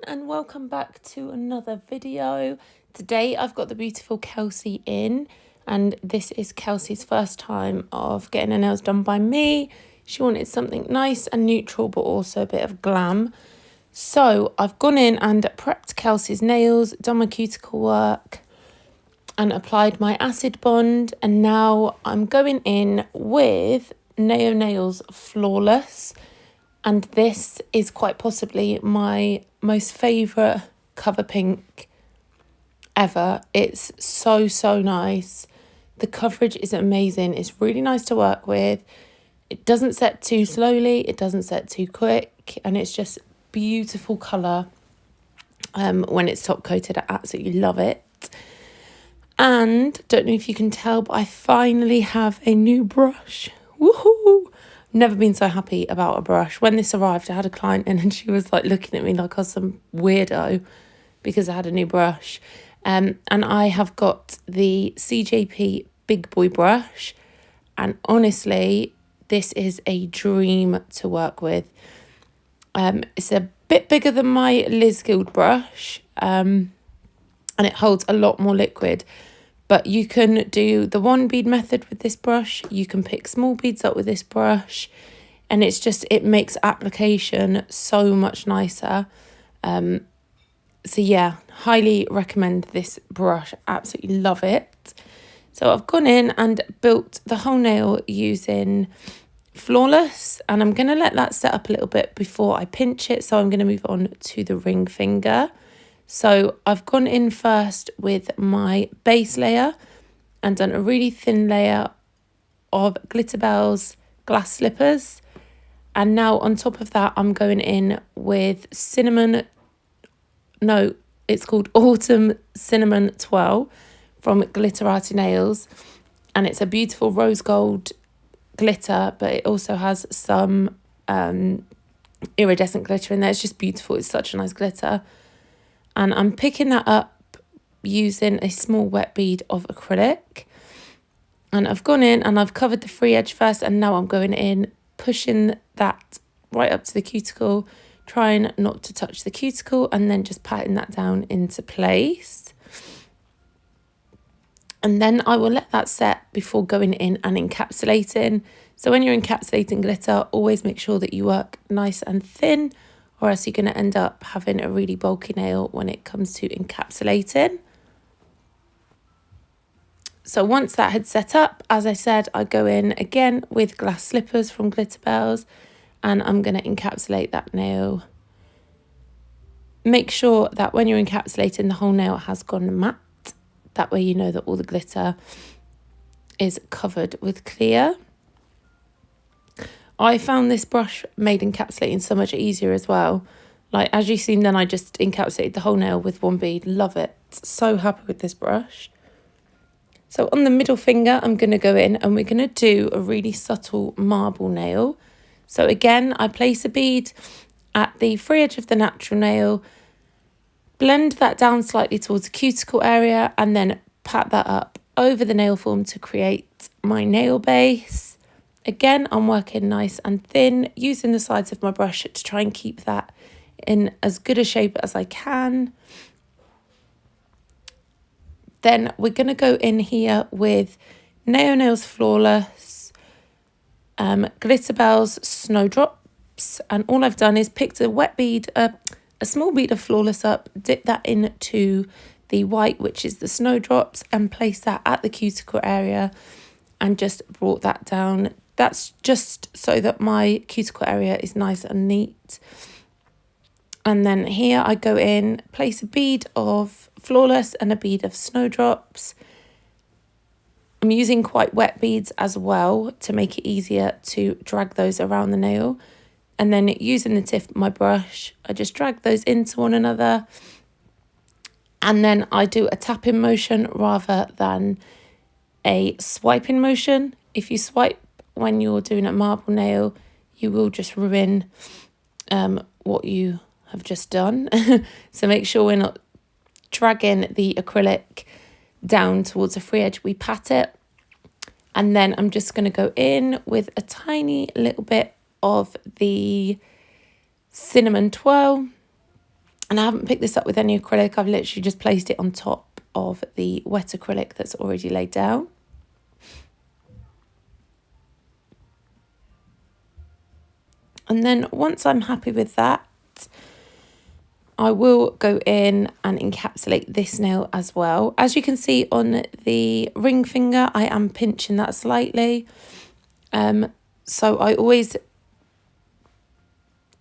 and welcome back to another video. Today I've got the beautiful Kelsey in, and this is Kelsey's first time of getting her nails done by me. She wanted something nice and neutral but also a bit of glam. So I've gone in and prepped Kelsey's nails, done my cuticle work and applied my acid bond, and now I'm going in with Neo Nails Flawless. And this is quite possibly my most favourite cover pink ever. It's so nice. The coverage is amazing. It's really nice to work with. It doesn't set too slowly. It doesn't set too quick. And it's just beautiful colour when it's top coated. I absolutely love it. And don't know if you can tell, but I finally have a new brush. Woohoo! Never been so happy about a brush. When this arrived, I had a client in and she was like looking at me like I was some weirdo because I had a new brush. And I have got the CJP Big Boy brush. And honestly, this is a dream to work with. It's a bit bigger than my Liz Guild brush. And it holds a lot more liquid. But you can do the one bead method with this brush. You can pick small beads up with this brush. And it makes application so much nicer. So yeah, highly recommend this brush. Absolutely love it. So I've gone in and built the whole nail using Flawless. And I'm going to let that set up a little bit before I pinch it. So I'm going to move on to the ring finger. So I've gone in first with my base layer and done a really thin layer of Glitterbels glass slippers. And now on top of that, I'm going in with it's called Autumn Cinnamon Twirl from Glitterarty Nails. And it's a beautiful rose gold glitter, but it also has some iridescent glitter in there. It's just beautiful. It's such a nice glitter. And I'm picking that up using a small wet bead of acrylic. And I've gone in and I've covered the free edge first. And now I'm going in, pushing that right up to the cuticle, trying not to touch the cuticle, and then just patting that down into place. And then I will let that set before going in and encapsulating. So when you're encapsulating glitter, always make sure that you work nice and thin, or else you're going to end up having a really bulky nail when it comes to encapsulating. So once that had set up, as I said, I go in again with glass slippers from Glitterbels, and I'm going to encapsulate that nail. Make sure that when you're encapsulating, the whole nail has gone matte. That way you know that all the glitter is covered with clear. I found this brush made encapsulating so much easier as well. Like, as you've seen, then I just encapsulated the whole nail with one bead. Love it. So happy with this brush. So on the middle finger, I'm going to go in and we're going to do a really subtle marble nail. So again, I place a bead at the free edge of the natural nail, blend that down slightly towards the cuticle area, and then pat that up over the nail form to create my nail base. Again, I'm working nice and thin, using the sides of my brush to try and keep that in as good a shape as I can. Then we're going to go in here with Neo Nails Flawless, Glitterbels Snowdrops. And all I've done is picked a wet bead, a small bead of Flawless up, dip that into the white, which is the Snowdrops, and place that at the cuticle area and just brought that down. That's just so that my cuticle area is nice and neat. And then here I go in, place a bead of Flawless and a bead of Snowdrops. I'm using quite wet beads as well to make it easier to drag those around the nail. And then using the tip of my brush, I just drag those into one another. And then I do a tapping motion rather than a swiping motion. If you swipe when you're doing a marble nail, you will just ruin what you have just done. So make sure we're not dragging the acrylic down towards the free edge. We pat it. And then I'm just going to go in with a tiny little bit of the cinnamon twirl And I haven't picked this up with any acrylic. I've literally just placed it on top of the wet acrylic that's already laid down. And then once I'm happy with that, I will go in and encapsulate this nail as well. As you can see on the ring finger, I am pinching that slightly. So I always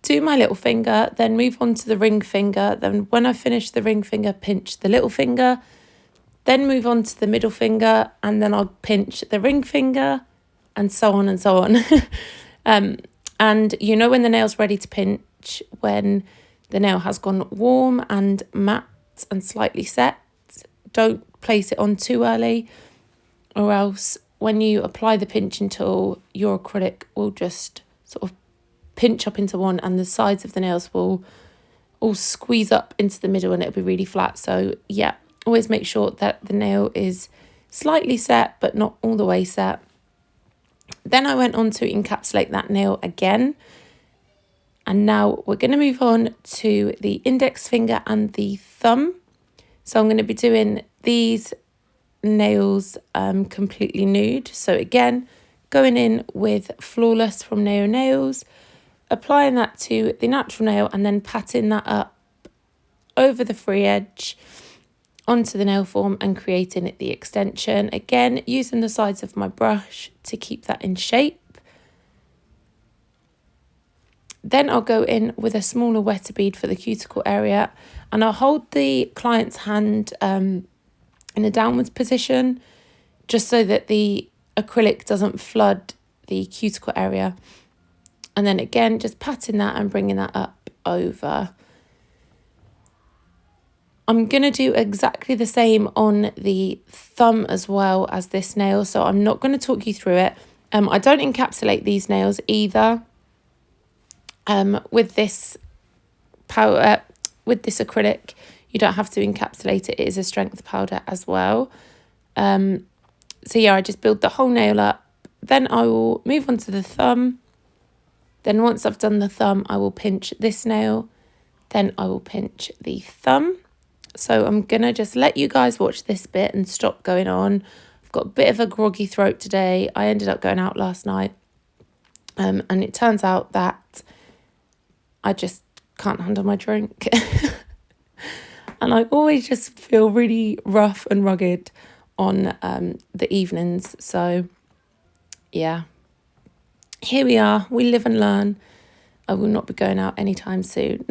do my little finger, then move on to the ring finger. Then when I finish the ring finger, pinch the little finger, then move on to the middle finger, and then I'll pinch the ring finger, and so on and so on. And you know when the nail's ready to pinch, when the nail has gone warm and matte and slightly set. Don't place it on too early, or else when you apply the pinching tool, your acrylic will just sort of pinch up into one, and the sides of the nails will all squeeze up into the middle, and it'll be really flat. So yeah, always make sure that the nail is slightly set but not all the way set. Then I went on to encapsulate that nail again. And now we're going to move on to the index finger and the thumb. So I'm going to be doing these nails completely nude. So again, going in with Flawless from Neo Nails, applying that to the natural nail, and then patting that up over the free edge onto the nail form and creating the extension. Again, using the sides of my brush to keep that in shape. Then I'll go in with a smaller wetter bead for the cuticle area, and I'll hold the client's hand in a downwards position just so that the acrylic doesn't flood the cuticle area. And then again, just patting that and bringing that up over. I'm going to do exactly the same on the thumb as well as this nail, so I'm not going to talk you through it. I don't encapsulate these nails either. With this powder, with this acrylic, you don't have to encapsulate it. It is a strength powder as well. So yeah, I just build the whole nail up. Then I will move on to the thumb. Then once I've done the thumb, I will pinch this nail. Then I will pinch the thumb. So I'm going to just let you guys watch this bit and stop going on. I've got a bit of a groggy throat today. I ended up going out last night. And it turns out that I just can't handle my drink. And I always just feel really rough and rugged on the evenings. So yeah, here we are. We live and learn. I will not be going out anytime soon.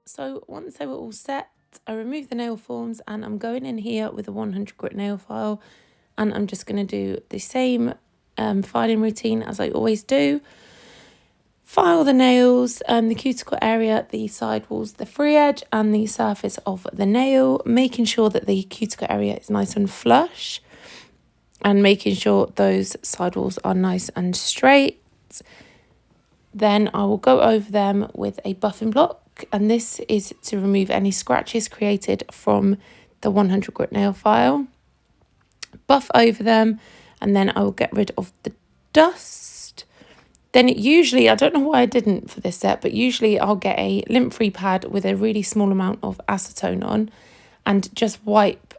So once they were all set, I removed the nail forms, and I'm going in here with a 100 grit nail file, and I'm just going to do the same filing routine as I always do. File the nails, the cuticle area, the side walls, the free edge, and the surface of the nail, making sure that the cuticle area is nice and flush, and making sure those side walls are nice and straight. Then I will go over them with a buffing block, and this is to remove any scratches created from the 100 grit nail file. Buff over them, and then I will get rid of the dust. Then usually, I don't know why I didn't for this set, but usually I'll get a lint-free pad with a really small amount of acetone on and just wipe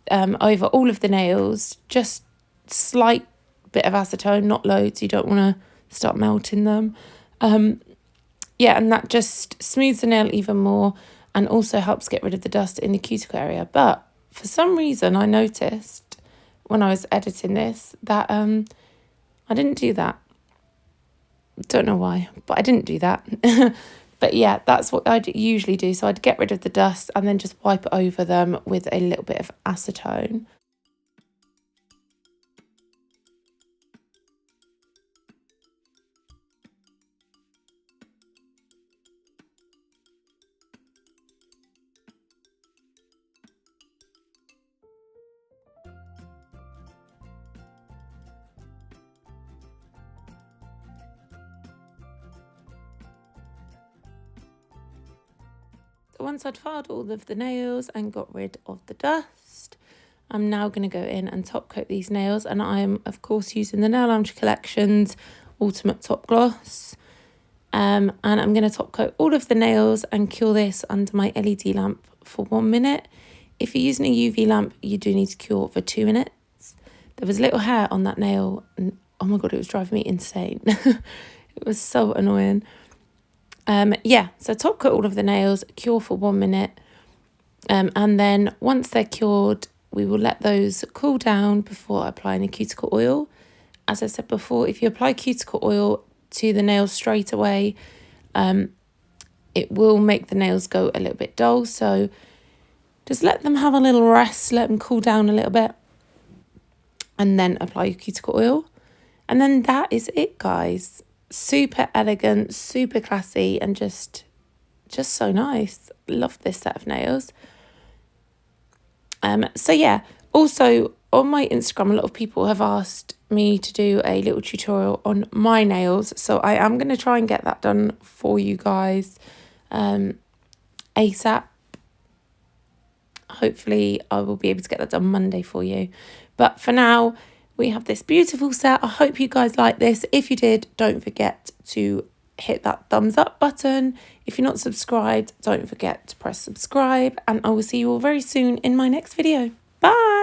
over all of the nails, just slight bit of acetone, not loads, you don't want to start melting them. Yeah, and that just smooths the nail even more and also helps get rid of the dust in the cuticle area. But for some reason I noticed when I was editing this that I didn't do that. Don't know why, but I didn't do that. But yeah, that's what I'd usually do. So I'd get rid of the dust and then just wipe it over them with a little bit of acetone. Once I'd filed all of the nails and got rid of the dust, I'm now going to go in and top coat these nails, and I'm of course using the Nail Lounge Collection's Ultimate Top Gloss. And I'm going to top coat all of the nails and cure this under my LED lamp for 1 minute. If you're using a UV lamp, you do need to cure for 2 minutes. There was a little hair on that nail, and oh my god, it was driving me insane. It was so annoying. Yeah, so top coat all of the nails, cure for 1 minute, and then once they're cured, we will let those cool down before applying the cuticle oil. As I said before, if you apply cuticle oil to the nails straight away, it will make the nails go a little bit dull, so just let them have a little rest, let them cool down a little bit, and then apply your cuticle oil. And then that is it, guys. Super elegant, super classy, and just so nice. Love this set of nails. So yeah, also on my Instagram, a lot of people have asked me to do a little tutorial on my nails, so I am going to try and get that done for you guys ASAP. Hopefully I will be able to get that done Monday for you, but for now we have this beautiful set. I hope you guys like this. If you did, don't forget to hit that thumbs up button. If you're not subscribed, don't forget to press subscribe, and I will see you all very soon in my next video. Bye.